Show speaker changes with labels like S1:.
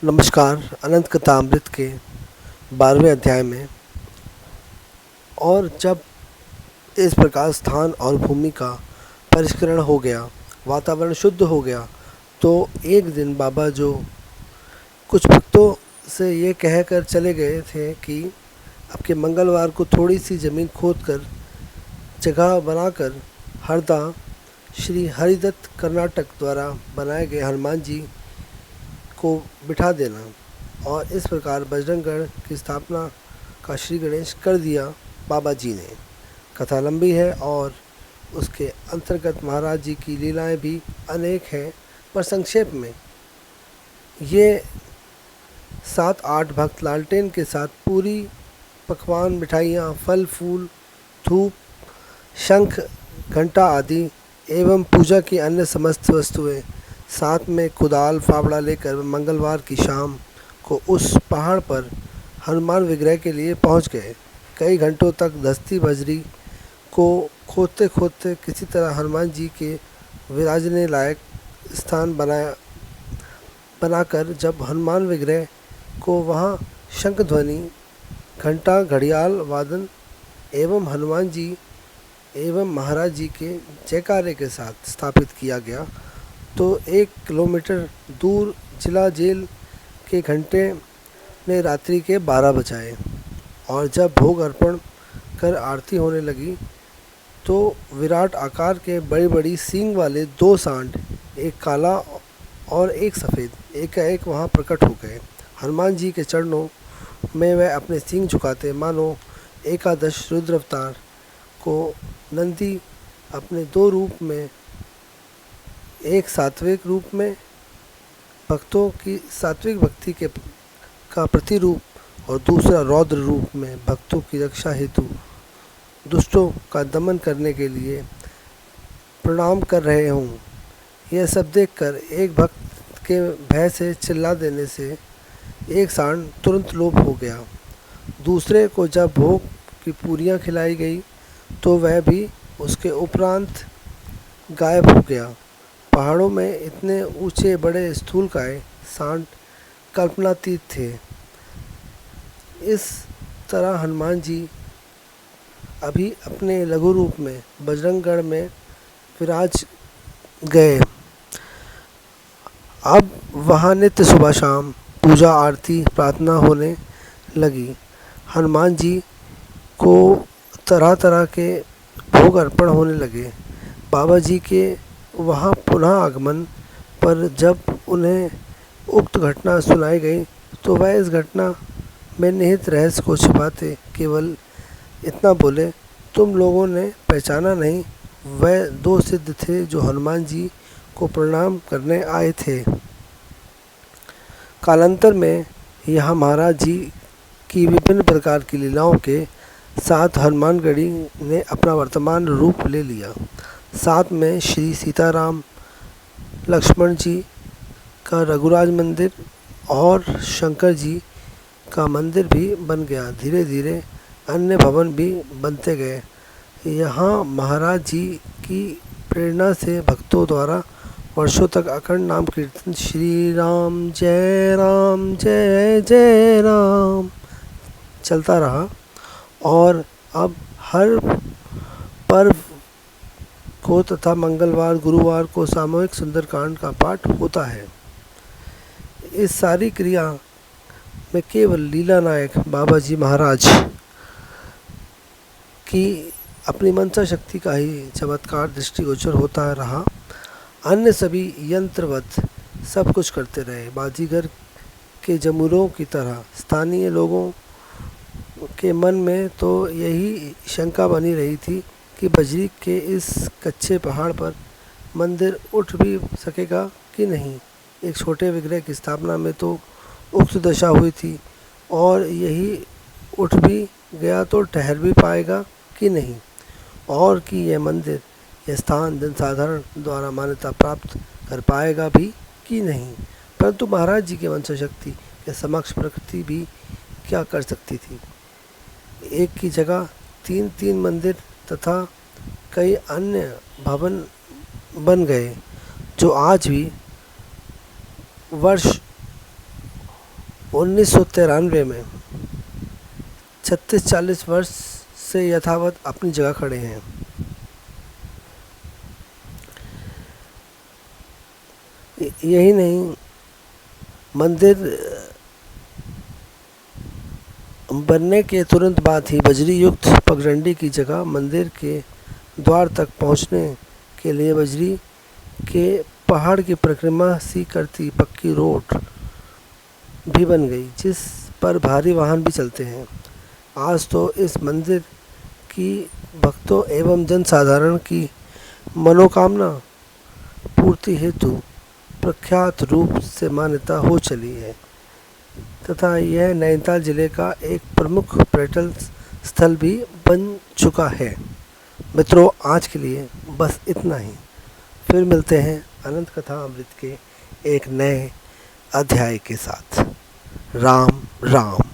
S1: नमस्कार। अनंत कथामृत के 12वें अध्याय में और जब इस प्रकार स्थान और भूमि का परिष्करण हो गया, वातावरण शुद्ध हो गया, तो एक दिन बाबा जो कुछ भक्तों से ये कहकर चले गए थे कि अब के मंगलवार को थोड़ी सी ज़मीन खोदकर जगह बनाकर हरदा श्री हरिदत्त कर्नाटक द्वारा बनाए गए हनुमान जी को बिठा देना और इस प्रकार बजरंगगढ़ की स्थापना का श्री गणेश कर दिया बाबा जी ने। कथा लंबी है और उसके अंतर्गत महाराज जी की लीलाएं भी अनेक हैं, पर संक्षेप में ये 7-8 भक्त लालटेन के साथ पूरी पकवान, मिठाइयाँ, फल फूल, धूप, शंख, घंटा आदि एवं पूजा की अन्य समस्त वस्तुएं साथ में कुदाल फावड़ा लेकर मंगलवार की शाम को उस पहाड़ पर हनुमान विग्रह के लिए पहुंच गए। कई घंटों तक धस्ती बजरी को खोदते खोदते किसी तरह हनुमान जी के विराजने लायक स्थान बनाकर जब हनुमान विग्रह को वहां शंख ध्वनि, घंटा, घड़ियाल वादन एवं हनुमान जी एवं महाराज जी के जयकारे के साथ स्थापित किया गया, तो 1 किलोमीटर दूर जिला जेल के घंटे ने रात्रि के 12 बजाए और जब भोग अर्पण कर आरती होने लगी तो विराट आकार के बड़ी बड़ी सींग वाले 2 सांड, एक काला और एक सफ़ेद, एकाएक वहाँ प्रकट हो गए। हनुमान जी के चरणों में वह अपने सींग झुकाते मानो एकादश रुद्र अवतार को नंदी अपने 2 रूप में, एक सात्विक रूप में भक्तों की सात्विक भक्ति का प्रतिरूप और दूसरा रौद्र रूप में भक्तों की रक्षा हेतु दुष्टों का दमन करने के लिए प्रणाम कर रहे हूँ। यह सब देखकर एक भक्त के भय से चिल्ला देने से एक सांड तुरंत लोप हो गया। दूसरे को जब भोग की पूरियाँ खिलाई गई तो वह भी उसके उपरांत गायब हो गया। पहाड़ों में इतने ऊंचे बड़े स्थूलकाय सांड कल्पनातीत थे। इस तरह हनुमान जी अभी अपने लघु रूप में बजरंगगढ़ में विराज गए। अब वहाँ नित्य सुबह शाम पूजा आरती प्रार्थना होने लगी। हनुमान जी को तरह तरह के भोग अर्पण होने लगे। बाबा जी के वहाँ पुनः आगमन पर जब उन्हें उक्त घटना सुनाई गई तो वह इस घटना में निहित रहस्य को छिपाते केवल इतना बोले, तुम लोगों ने पहचाना नहीं, वह 2 सिद्ध थे जो हनुमान जी को प्रणाम करने आए थे। कालांतर में यहाँ महाराज जी की विभिन्न प्रकार की लीलाओं के साथ हनुमानगढ़ी ने अपना वर्तमान रूप ले लिया। साथ में श्री सीताराम लक्ष्मण जी का रघुराज मंदिर और शंकर जी का मंदिर भी बन गया। धीरे धीरे अन्य भवन भी बनते गए। यहाँ महाराज जी की प्रेरणा से भक्तों द्वारा वर्षों तक अखंड नाम कीर्तन श्री राम जय जय राम चलता रहा और अब हर पर्व को तथा मंगलवार गुरुवार को सामूहिक सुंदरकांड का पाठ होता है। इस सारी क्रिया में केवल लीला नायक बाबा जी महाराज की अपनी मंशा शक्ति का ही चमत्कार दृष्टिगोचर होता रहा। अन्य सभी यंत्रवत सब कुछ करते रहे। बाजीगर के जमूरों की तरह स्थानीय लोगों के मन में तो यही शंका बनी रही थी कि बजरी के इस कच्चे पहाड़ पर मंदिर उठ भी सकेगा कि नहीं। एक छोटे विग्रह की स्थापना में तो उक्त दशा हुई थी और यही उठ भी गया तो ठहर भी पाएगा कि नहीं, और कि यह मंदिर, यह स्थान जनसाधारण द्वारा मान्यता प्राप्त कर पाएगा भी कि नहीं। परंतु महाराज जी के मंशा शक्ति के समक्ष प्रकृति भी क्या कर सकती थी। एक की जगह 3-3 मंदिर तथा कई अन्य भवन बन गए जो आज भी वर्ष 1993 में 36-40 वर्ष से यथावत अपनी जगह खड़े हैं। यही नहीं, मंदिर बनने के तुरंत बाद ही बजरी युक्त पगडंडी की जगह मंदिर के द्वार तक पहुंचने के लिए बजरी के पहाड़ की परिक्रमा सी करती पक्की रोड भी बन गई, जिस पर भारी वाहन भी चलते हैं। आज तो इस मंदिर की भक्तों एवं जनसाधारण की मनोकामना पूर्ति हेतु प्रख्यात रूप से मान्यता हो चली है तथा यह नैनीताल जिले का एक प्रमुख पर्यटन स्थल भी बन चुका है। मित्रों, आज के लिए बस इतना ही। फिर मिलते हैं अनंत कथा अमृत के एक नए अध्याय के साथ। राम राम।